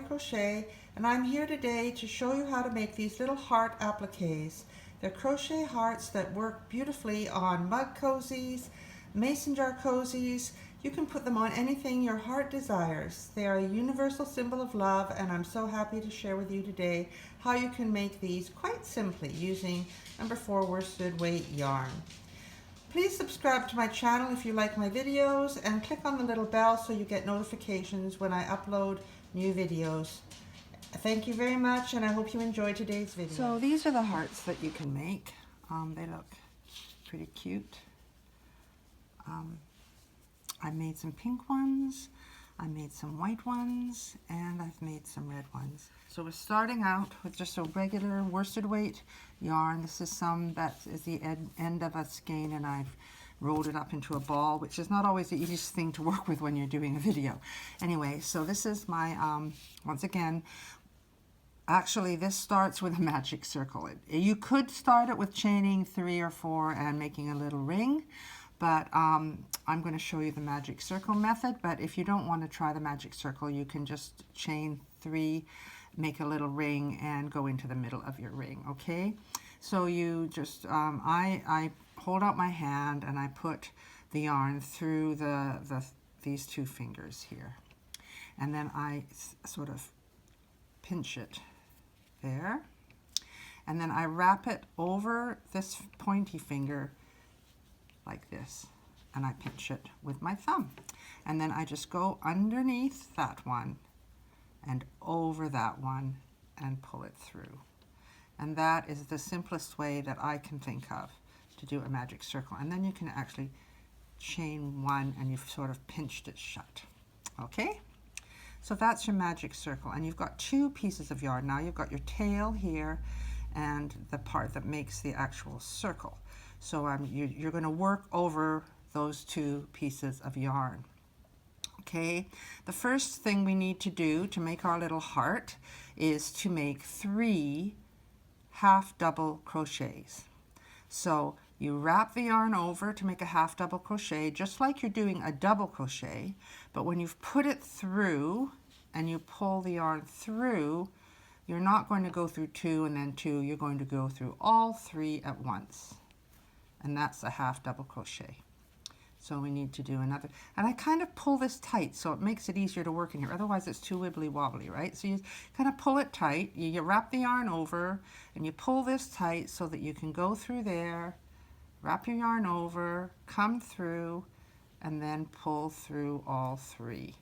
Crochet, and I'm here today to show you how to make these little heart appliques. They're crochet hearts that work beautifully on mug cozies, mason jar cozies. You can put them on anything your heart desires. They are a universal symbol of love, and I'm so happy to share with you today how you can make these quite simply using number 4 worsted weight yarn. Please subscribe to my channel if you like my videos, and click on the little bell so you get notifications when I upload new videos. Thank you very much, and I hope you enjoyed today's video. So these are the hearts that you can make. They look pretty cute. I made some pink ones, I made some white ones, and I've made some red ones. So we're starting out with just a regular worsted weight yarn. This is some that is the end of a skein, and I've rolled it up into a ball, which is not always the easiest thing to work with when you're doing a video. Anyway, so this is my, once again, actually this starts with a magic circle. You could start it with chaining 3 or 4 and making a little ring, but I'm going to show you the magic circle method. But if you don't want to try the magic circle, you can just chain 3, make a little ring, and go into the middle of your ring. Okay, so you just I hold out my hand and I put the yarn through these 2 fingers here, and then I sort of pinch it there, and then I wrap it over this pointy finger like this, and I pinch it with my thumb, and then I just go underneath that one and over that one and pull it through. And that is the simplest way that I can think of to do a magic circle. And then you can actually chain 1 and you've sort of pinched it shut. Okay, so that's your magic circle, and you've got 2 pieces of yarn. Now you've got your tail here and the part that makes the actual circle. So you're going to work over those 2 pieces of yarn. Okay, the first thing we need to do to make our little heart is to make 3 half double crochets. So you wrap the yarn over to make a half double crochet, just like you're doing a double crochet, but when you've put it through and you pull the yarn through, you're not going to go through 2 and then 2, you're going to go through all 3 at once, and that's a half double crochet. So we need to do another, and I kind of pull this tight so it makes it easier to work in here, otherwise it's too wibbly wobbly, right? So you kind of pull it tight, you wrap the yarn over and you pull this tight so that you can go through there, wrap your yarn over, come through, and then pull through all 3.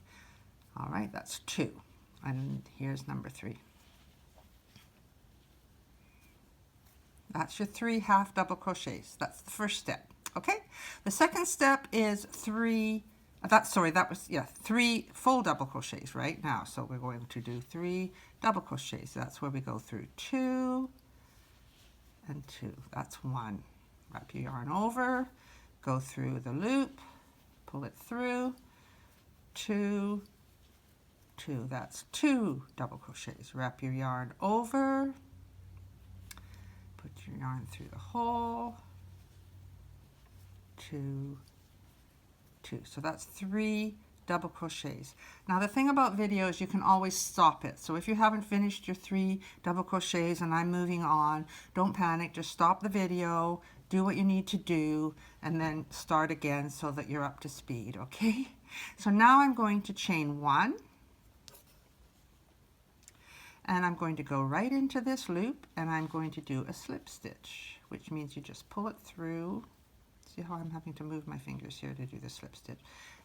All right, that's 2, and here's number 3. That's your 3 half double crochets. That's the first step. Okay, the second step is 3 full double crochets right now. So we're going to do 3 double crochets. That's where we go through 2 and 2. That's 1. Wrap your yarn over, go through the loop, pull it through, 2, 2. That's 2 double crochets. Wrap your yarn over, put your yarn through the hole, 2, 2. So that's 3 double crochets. Now the thing about videos, you can always stop it. So if you haven't finished your 3 double crochets and I'm moving on, don't panic, just stop the video, do what you need to do, and then start again so that you're up to speed, okay? So now I'm going to chain 1, and I'm going to go right into this loop, and I'm going to do a slip stitch, which means you just pull it through. See how I'm having to move my fingers here to do the slip stitch,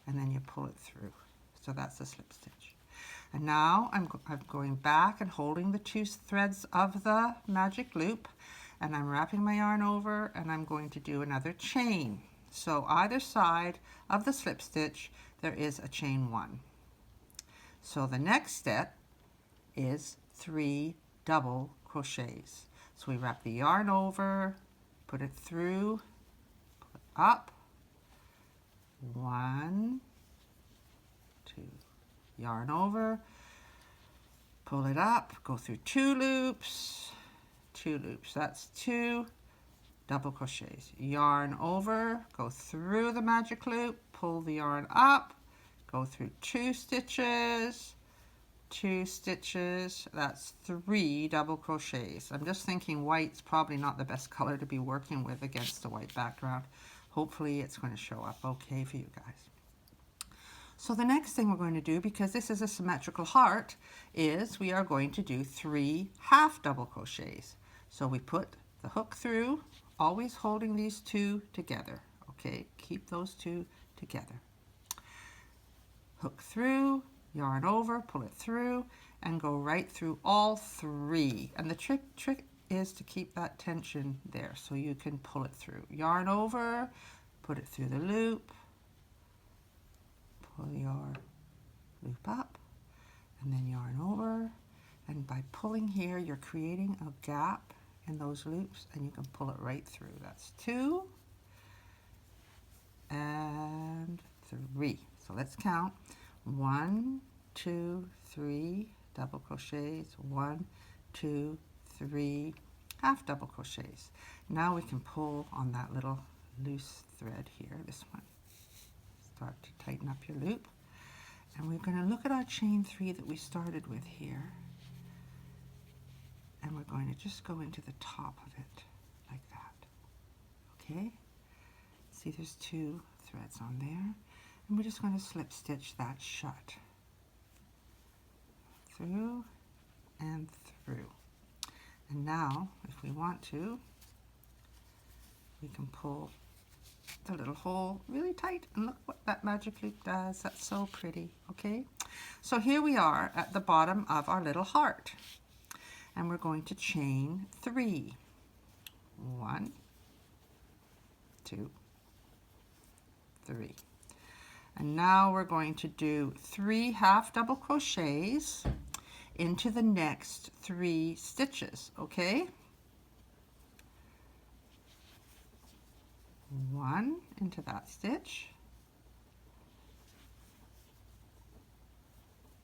and then you pull it through. So that's a slip stitch. And now I'm going back and holding the 2 threads of the magic loop, and I'm wrapping my yarn over, and I'm going to do another chain. So either side of the slip stitch there is a chain 1. So the next step is 3 double crochets. So we wrap the yarn over, put it through, up, 1, 2, yarn over, pull it up, go through 2 loops, 2 loops. That's 2 double crochets. Yarn over, go through the magic loop, pull the yarn up, go through 2 stitches, 2 stitches, that's 3 double crochets. I'm just thinking white's probably not the best color to be working with against a white background. Hopefully it's going to show up okay for you guys. So the next thing we're going to do, because this is a symmetrical heart, is we are going to do 3 half double crochets. So we put the hook through, always holding these 2 together. Okay, keep those 2 together. Hook through, yarn over, pull it through, and go right through all 3. And the trick is to keep that tension there so you can pull it through. Yarn over, put it through the loop, pull your loop up, and then yarn over. And by pulling here, you're creating a gap in those loops, and you can pull it right through. That's 2 and 3. So let's count. 1, 2, 3 double crochets, 1, 2, 3 half double crochets. Now we can pull on that little loose thread here, this one. Start to tighten up your loop. And we're going to look at our chain 3 that we started with here. And we're going to just go into the top of it like that. Okay? See, there's 2 threads on there. And we're just going to slip stitch that shut. Through and through. And now, if we want to, we can pull the little hole really tight, and look what that magic loop does. That's so pretty. Okay, so here we are at the bottom of our little heart, and we're going to chain 3. 1, 2, 3. And now we're going to do 3 half double crochets into the next 3 stitches, okay? 1 into that stitch,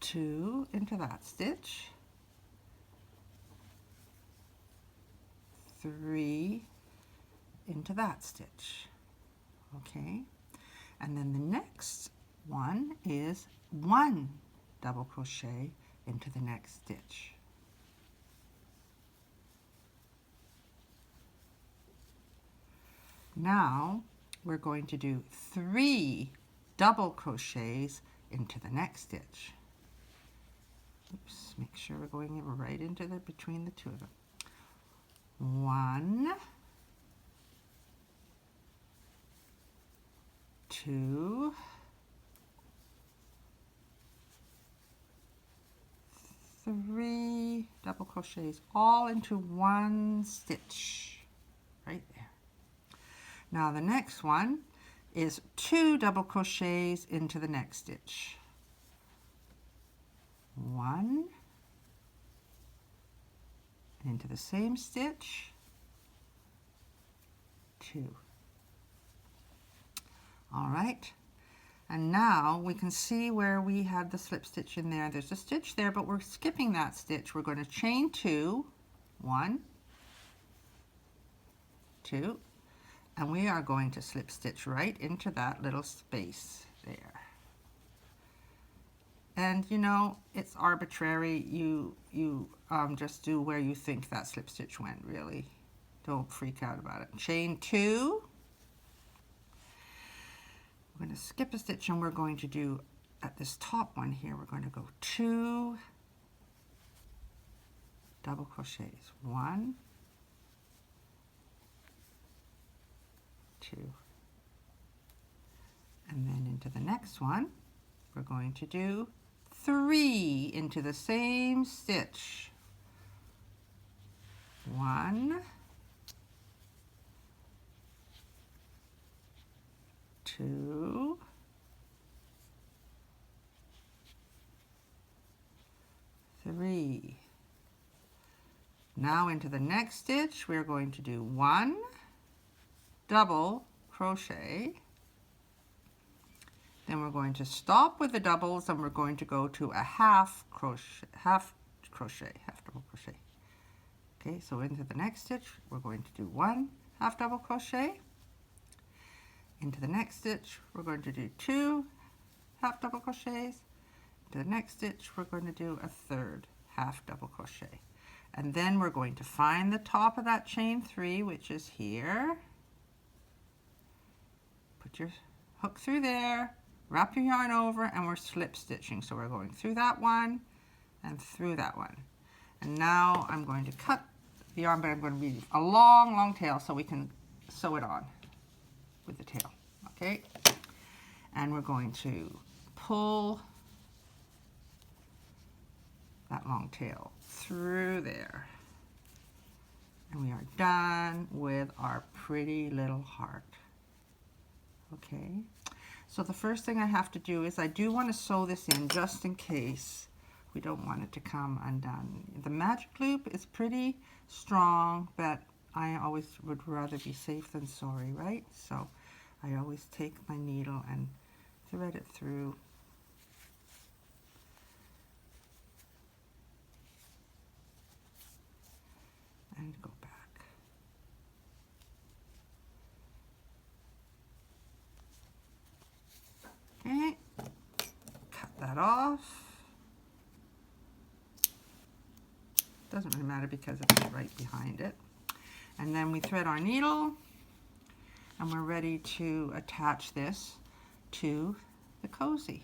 2 into that stitch, 3 into that stitch, okay? And then the next one is 1 double crochet into the next stitch. Now we're going to do 3 double crochets into the next stitch. Oops, make sure we're going right into the between the 2 of them. 1, 2, 3 double crochets all into 1 stitch right there. Now the next one is 2 double crochets into the next stitch. 1 into the same stitch, 2. All right, and now we can see where we had the slip stitch in there. There's a stitch there, but we're skipping that stitch. We're going to chain 2, 1, 2, and we are going to slip stitch right into that little space there. And you know, it's arbitrary. You just do where you think that slip stitch went, really. Don't freak out about it. Chain 2. We're going to skip a stitch, and we're going to do, at this top one here, we're going to go 2 double crochets. 1, 2. And then into the next one, we're going to do 3 into the same stitch. 1, 2, 3. Now into the next stitch, we're going to do 1 double crochet. Then we're going to stop with the doubles, and we're going to go to a half double crochet. Okay, so into the next stitch, we're going to do 1 half double crochet. Into the next stitch, we're going to do 2 half double crochets. to the next stitch, we're going to do a third half double crochet. And then we're going to find the top of that chain 3, which is here. Put your hook through there, wrap your yarn over, and we're slip stitching. So we're going through that one and through that one. And now I'm going to cut the yarn, but I'm going to leave a long, long tail so we can sew it on with the tail, okay? And we're going to pull that long tail through there. And we are done with our pretty little heart. Okay, so the first thing I have to do is I do want to sew this in just in case we don't want it to come undone. The magic loop is pretty strong, but I always would rather be safe than sorry, right? So I always take my needle and thread it through. And go back. Okay, cut that off. Doesn't really matter because it's right behind it. And then we thread our needle and we're ready to attach this to the cozy.